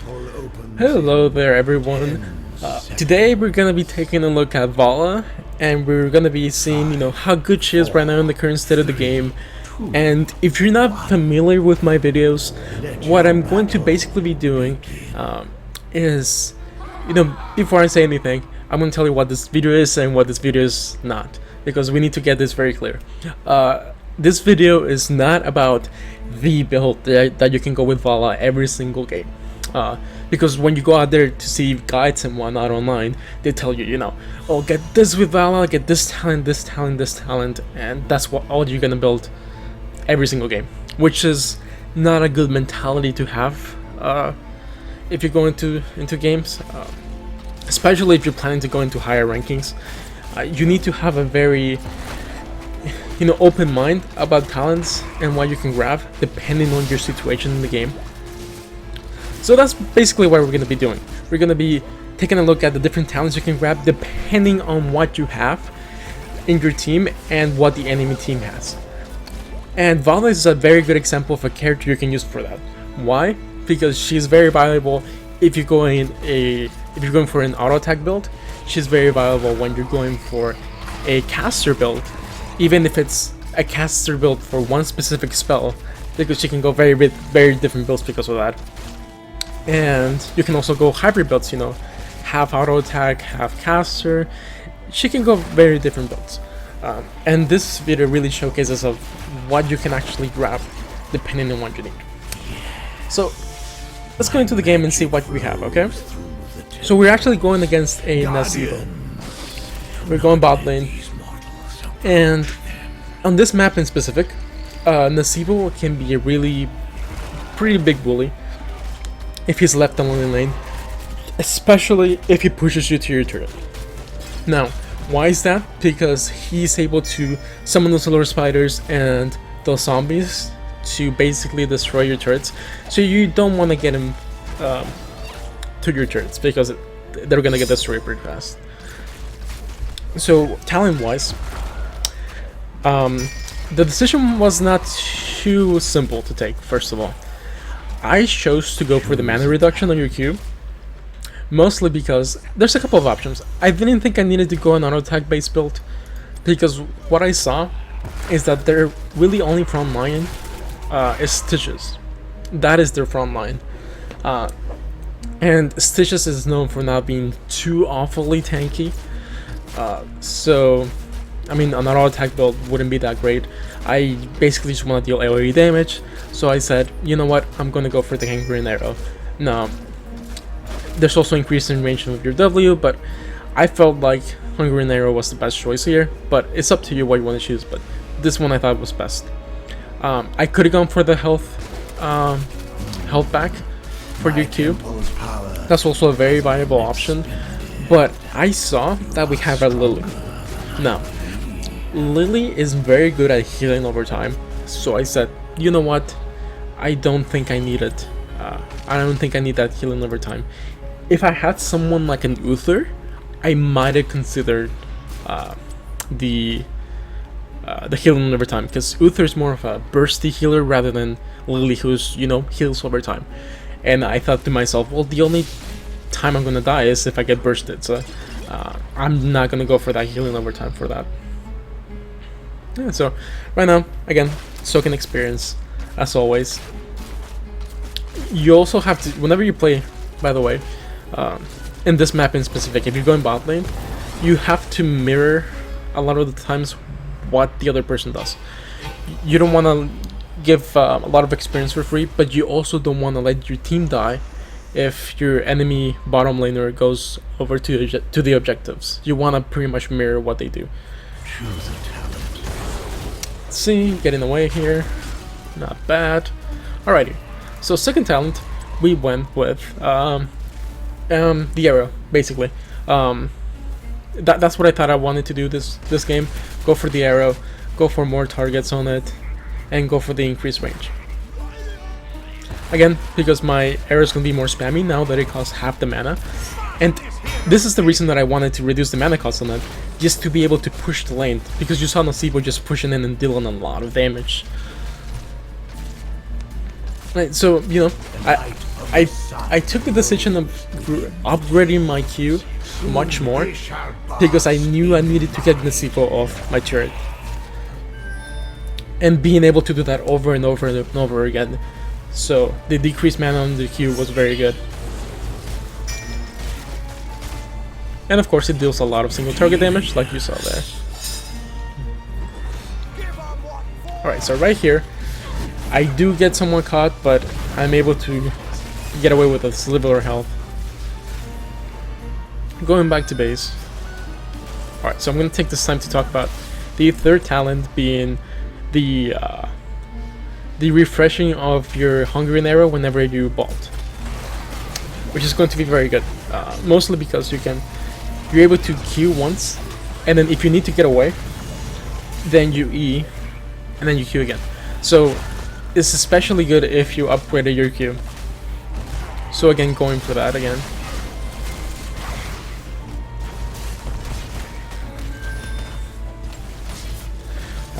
Hello there everyone. Today we're gonna be taking a look at Valla, and we're gonna be seeing, how good she is right now in the current state of the game. And if you're not familiar with my videos, what I'm going to basically be doing is, before I say anything, I'm gonna tell you what this video is and what this video is not, because we need to get this very clear. This video is not about the build that you can go with Valla every single game. Because when you go out there to see guides and whatnot online, they tell you, oh, get this with Valla, get this talent, this talent, this talent, and that's what all you're gonna build every single game, which is not a good mentality to have if you're going into games, especially if you're planning to go into higher rankings. You need to have a very open mind about talents and what you can grab depending on your situation in the game. So that's basically what we're going to be doing. We're going to be taking a look at the different talents you can grab depending on what you have in your team and what the enemy team has. And Valla is a very good example of a character you can use for that. Why? Because she's very valuable if you're going for an auto attack build. She's very valuable when you're going for a caster build, even if it's a caster build for one specific spell, because she can go very different builds because of that. And you can also go hybrid builds, half auto attack, half caster. She can go very different builds. And this video really showcases of what you can actually grab depending on what you need. So let's go into the game and see what we have, okay? So we're actually going against a Nasibo. We're going bot lane. And on this map in specific, Nasibo can be a pretty big bully if he's left alone in lane, especially if he pushes you to your turret. Now, why is that? Because he's able to summon those little spiders and those zombies to basically destroy your turrets, so you don't want to get him to your turrets because they're gonna get destroyed pretty fast. So talent wise, the decision was not too simple to take. First of all, I chose to go for the mana reduction on your Q, mostly because there's a couple of options. I didn't think I needed to go an auto attack based build, because what I saw is that their really only front line is Stitches. That is their front line. And Stitches is known for not being too awfully tanky. So, I mean, an auto attack build wouldn't be that great. I basically just want to deal AoE damage, so I said, you know what, I'm gonna go for the Gangrene Arrow. Now, there's also increase in range of your W, but I felt like Gangrene Arrow was the best choice here, but it's up to you what you want to choose, but this one I thought was best. I could have gone for the health back for your Q. That's also a very viable option, but I saw that we have a Lily. Now, Lily is very good at healing over time, so I said, you know what, I don't think I need it. I don't think I need that healing over time. If I had someone like an Uther, I might have considered the healing over time, because Uther is more of a bursty healer rather than Lily, who's heals over time. And I thought to myself, well, the only time I'm gonna die is if I get bursted, so I'm not gonna go for that healing over time for that. Yeah, so right now, again, soaking experience as always. You also have to, whenever you play, by the way, in this map in specific, if you're going bot lane, you have to mirror a lot of the times what the other person does. You don't want to give a lot of experience for free, but you also don't want to let your team die if your enemy bottom laner goes over to the objectives. You want to pretty much mirror what they do. Let's see, getting away here, not bad. Alrighty, so second talent, we went with the arrow, basically. That's what I thought I wanted to do this game. Go for the arrow, go for more targets on it, and go for the increased range. Again, because my arrow is going to be more spammy now that it costs half the mana. And this is the reason that I wanted to reduce the mana cost on it, just to be able to push the lane, because you saw Nasibo just pushing in and dealing a lot of damage. Right, so, I took the decision of upgrading my Q much more because I knew I needed to get Nasipo off my turret. And being able to do that over and over and over again. So the decreased mana on the Q was very good. And of course it deals a lot of single target damage like you saw there. Alright, so right here I do get somewhat caught, but I'm able to get away with a sliver of health. Going back to base. Alright, so I'm going to take this time to talk about the third talent being the refreshing of your Hungering Arrow whenever you bolt. Which is going to be very good. Mostly because you're able to Q once, and then if you need to get away, then you E, and then you Q again. So it's especially good if you upgraded your Q. So again, going for that again.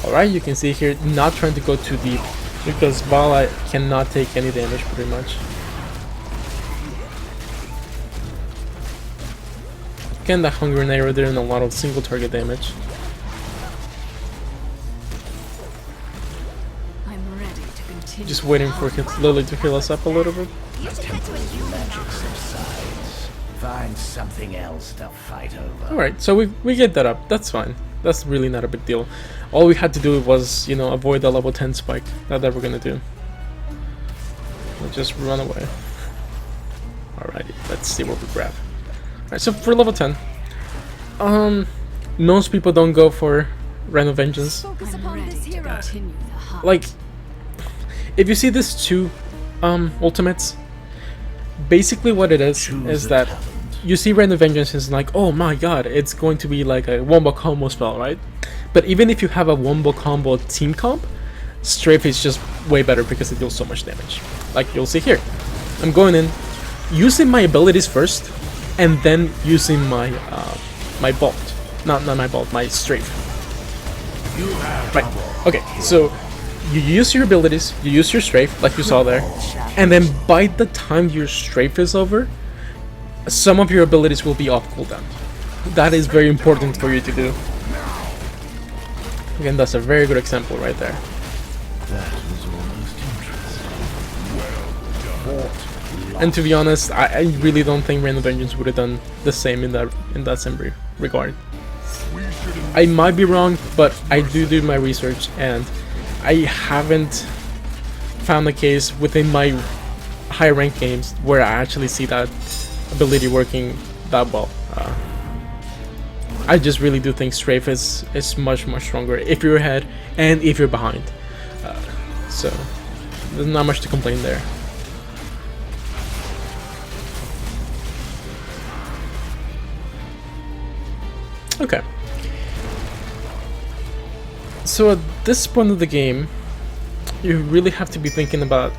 Alright, you can see here, not trying to go too deep, because Valla cannot take any damage pretty much. Again, that Hungering Arrow doing a lot of single target damage. I'm ready to continue. Just waiting for Lily to heal us up a little bit. Find something else to fight over. Alright, so we get that up. That's fine. That's really not a big deal. All we had to do was, you know, avoid the level 10 spike. That we're gonna do. We'll just run away. Alrighty, let's see what we grab. Alright, so for level 10, most people don't go for Random Vengeance. Focus upon this hero. Continue the hunt. Like, if you see these two ultimates, basically what it is that you see Random Vengeance is like, oh my god, it's going to be like a wombo combo spell, right? But even if you have a wombo combo team comp, Strafe is just way better because it deals so much damage. Like you'll see here. I'm going in, using my abilities first, and then using my my bolt. Not my bolt, my Strafe. Right. Okay, so you use your abilities, you use your Strafe, like you saw there, and then by the time your Strafe is over, some of your abilities will be off cooldown. That is very important for you to do. Again, that's a very good example right there. That was almost interesting. Well done. And to be honest, I really don't think Random Vengeance would have done the same in that same regard. I might be wrong, but I do my research, and I haven't found a case within my high rank games where I actually see that ability working that well. I just really do think Strafe is much stronger if you're ahead and if you're behind. So there's not much to complain there. Okay. So at this point of the game, you really have to be thinking about,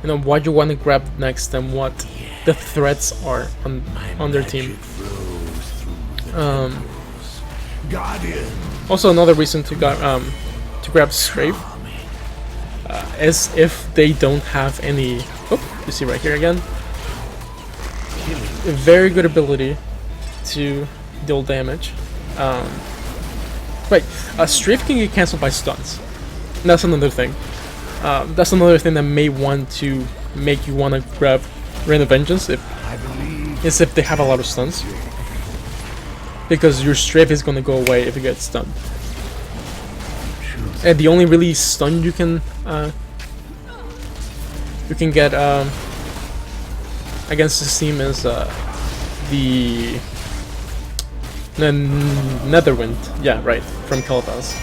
you know, what you want to grab next and what the threats are on their team. Also, another reason to grab Strafe is if they don't have any. Oh, you see right here again. A very good ability to deal damage. Right, Strafe can get cancelled by stuns. That's another thing. That's another thing that may want to make you want to grab Random Vengeance if they have a lot of stuns. Because your Strafe is going to go away if you get stunned. And the only really stun you can get against this team is the Netherwind. Yeah, right, from Kalthas.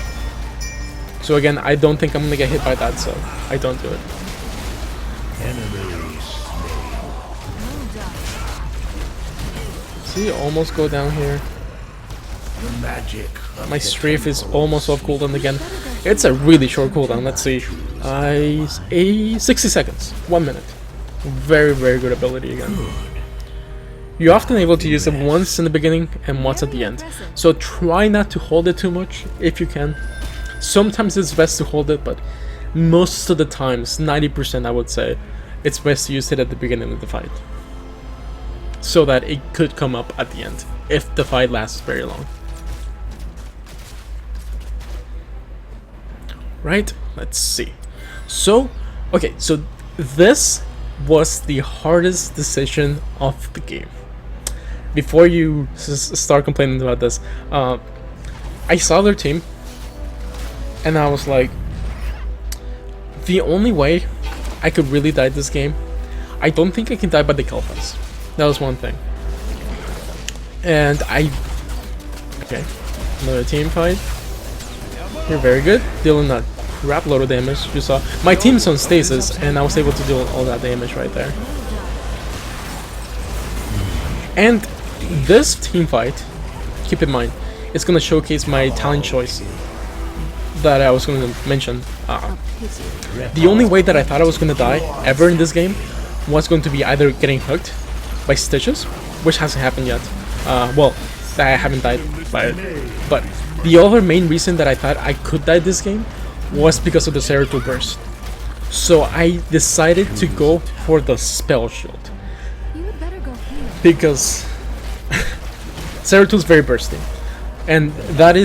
So again, I don't think I'm gonna get hit by that, so I don't do it. See, almost go down here. My Strafe is almost off cooldown again. It's a really short cooldown. Let's see, 60 seconds, 1 minute. Very good ability again. You're often able to use it once in the beginning and once at the end. So try not to hold it too much if you can. Sometimes it's best to hold it, but most of the times, 90% I would say, it's best to use it at the beginning of the fight, so that it could come up at the end if the fight lasts very long. Right? Let's see. So, okay, so this was the hardest decision of the game. Before you start complaining about this, I saw their team, and I was like, the only way I could really die this game, I don't think I can die by the Kelphas. That was one thing. And okay, another team fight. You're very good, dealing a crap load of damage. You saw my team's on stasis, and I was able to deal all that damage right there. And this team fight, keep in mind, it's gonna showcase my talent choice that I was gonna mention. The only way that I thought I was gonna die ever in this game was going to be either getting hooked by Stitches, which hasn't happened yet. Well, I haven't died by it. But the other main reason that I thought I could die this game was because of the Zeratul burst. So I decided to go for the spell shield. You would better go here. Because Zeratul's very bursty. And that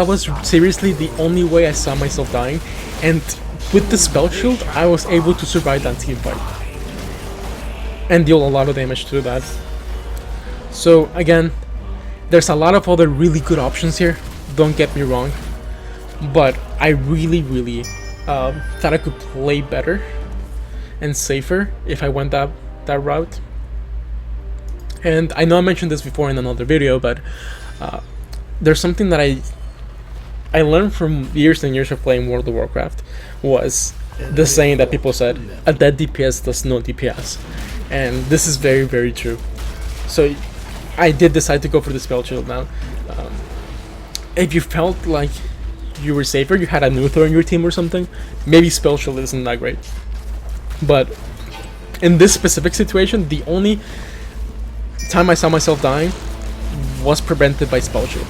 was seriously the only way I saw myself dying. And with the spell shield, I was able to survive that team fight and deal a lot of damage to that. So again, there's a lot of other really good options here, don't get me wrong, but I really thought I could play better and safer if I went that route. And I know I mentioned this before in another video, but there's something that I learned from years and years of playing World of Warcraft, was the saying that people said, a dead DPS does no DPS. And this is very true. So I did decide to go for the spell shield now. If you felt like you were safer, you had a Nuthor in your team or something, maybe spell shield isn't that great. But in this specific situation, the only time I saw myself dying was prevented by spell shield.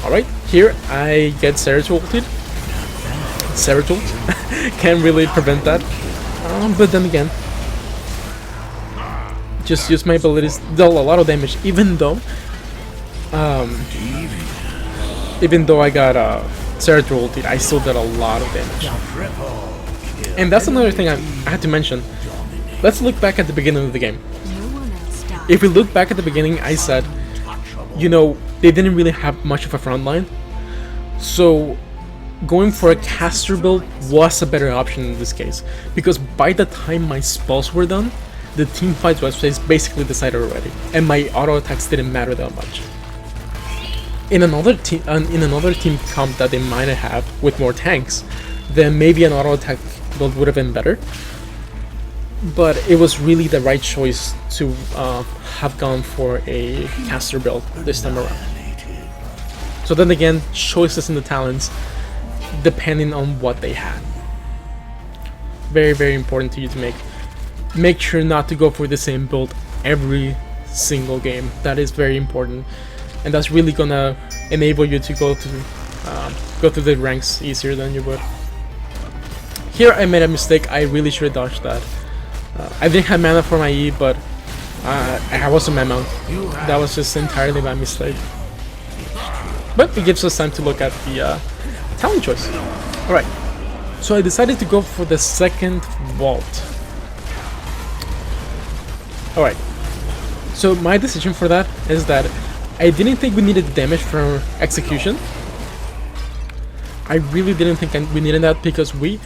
Alright, here I get Zeratul ulted. Zeratul can't really prevent that. But then again, just use my abilities, deal a lot of damage, even though I got Zeratul ulted, I still did a lot of damage. And that's another thing I had to mention. Let's look back at the beginning of the game. If we look back at the beginning, I said, you know, they didn't really have much of a front line, so going for a caster build was a better option in this case, because by the time my spells were done, the team fight was basically decided already, and my auto attacks didn't matter that much. In another team comp that they might have with more tanks, then maybe an auto attack build would have been better. But it was really the right choice to have gone for a caster build this time around. So then again, choices in the talents depending on what they had. Very important to you to make sure not to go for the same build every single game. That is very important, and that's really gonna enable you to go through the ranks easier than you would. Here I made a mistake. I really should have dodged that. I didn't have mana for my E, but I wasn't mana. That was just entirely my mistake. But it gives us time to look at the talent choice. Alright, so I decided to go for the second vault. Alright, so my decision for that is that I didn't think we needed damage from execution. I really didn't think we needed that, because we,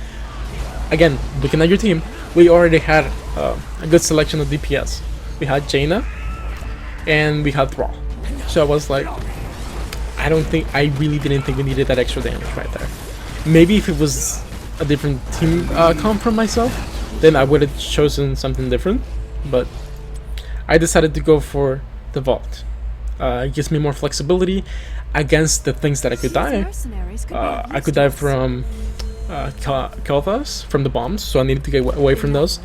again, looking at your team, we already had a good selection of DPS. We had Jaina, and we had Thrall. So I was like, I really didn't think we needed that extra damage right there. Maybe if it was a different team comp from myself, then I would have chosen something different. But I decided to go for the vault. It gives me more flexibility against the things that I could die. I could die from Kelphas, from the bombs, so I needed to get away from those.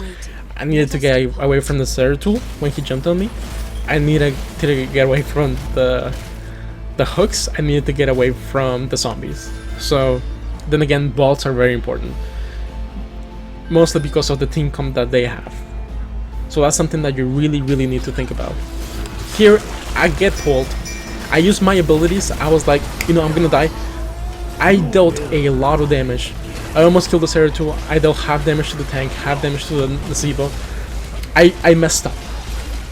I needed to get away from the Zeratul when he jumped on me. I needed to get away from the hooks. I needed to get away from the zombies. So then again, vaults are very important. mostly because of the team comp that they have. So that's something that you really need to think about. Here, I get pulled. I use my abilities. I was like, you know, I'm gonna die. I dealt a lot of damage. I almost killed the Ceratul. I dealt half damage to the tank, half damage to the Zebo. I messed up,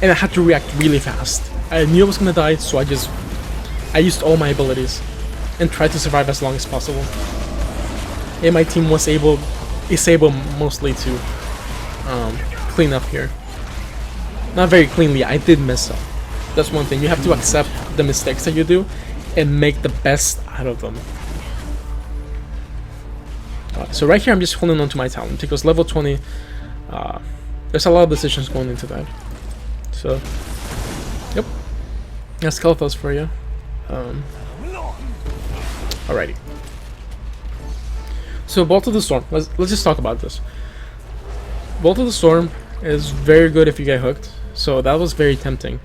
and I had to react really fast. I knew I was gonna die, so I used all my abilities and tried to survive as long as possible. And my team is able mostly to clean up here. Not very cleanly. I did mess up. That's one thing. You have to accept the mistakes that you do and make the best out of them. So right here, I'm just holding on to my talent because level 20, there's a lot of decisions going into that. So, yep, that's Kelthos for you. Alrighty. So Bolt of the Storm. Let's just talk about this. Bolt of the Storm is very good if you get hooked. So that was very tempting,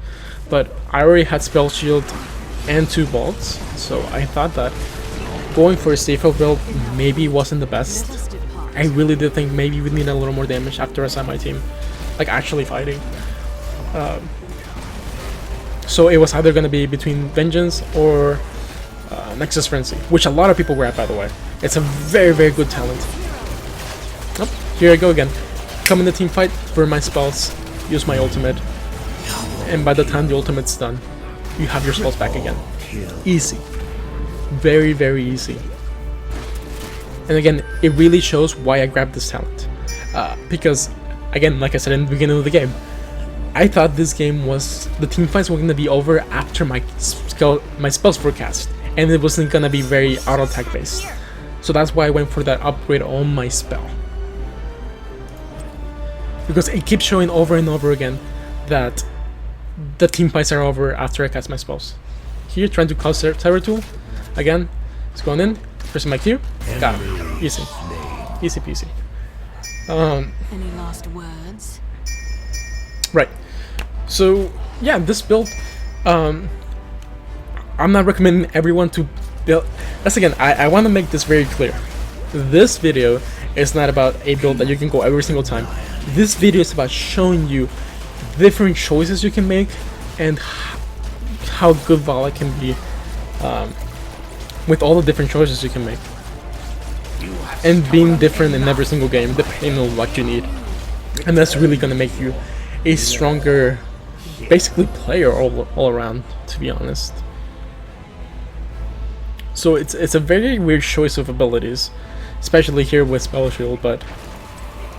but I already had Spell Shield and 2 bolts, so I thought that going for a safer build maybe wasn't the best. I really did think maybe we needed a little more damage after I saw my team like actually fighting. So it was either going to be between Vengeance or Nexus Frenzy, which a lot of people grab, by the way. It's a very good talent. Oh, here I go again. Come in the team fight, burn my spells, use my ultimate, and by the time the ultimate's done, you have your spells back again. Easy. Very easy. And again, it really shows why I grabbed this talent. Because, again, like I said in the beginning of the game, I thought this game was, the team fights were going to be over after my spells were cast, and it wasn't going to be very auto attack based. So that's why I went for that upgrade on my spell. Because it keeps showing over and over again that the team fights are over after I cast my spells. Here, trying to cause Ceratul. Again, it's going in, pressing my Q. Got it. Easy. Easy peasy. Any last words? Right. So, yeah, this build, I'm not recommending everyone to build. That's again, I want to make this very clear. This video is not about a build that you can go every single time. This video is about showing you different choices you can make and how good Valla can be with all the different choices you can make. And being different in every single game depending on what you need. And that's really going to make you a stronger, basically, player all around, to be honest. So it's a very weird choice of abilities, especially here with Spell Shield, but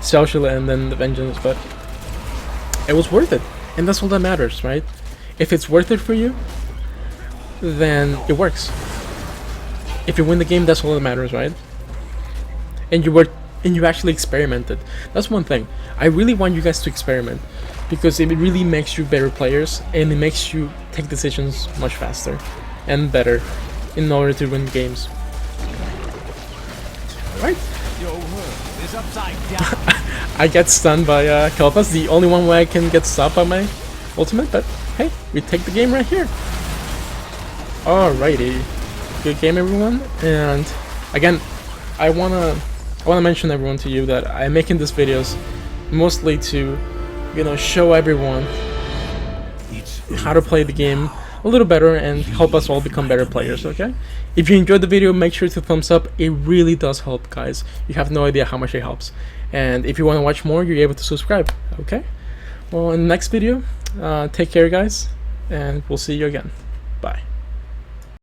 Spell Shield and then the Vengeance, but it was worth it, and that's all that matters, right? If it's worth it for you, then it works. If you win the game, that's all that matters, right? And you actually experimented. That's one thing. I really want you guys to experiment, because it really makes you better players, and it makes you take decisions much faster and better in order to win games. Alright. Your world is upside down. I get stunned by Kelthos, the only one way I can get stopped by my ultimate, but hey, we take the game right here. Alrighty. Good game, everyone. And again, I wanna mention everyone to you that I'm making these videos mostly to, you know, show everyone how to play the game a little better and help us all become better players, okay? If you enjoyed the video, make sure to thumbs up. It really does help, guys. You have no idea how much it helps. And if you want to watch more, you're able to subscribe, okay? Well, in the next video, take care, guys, and we'll see you again. Bye.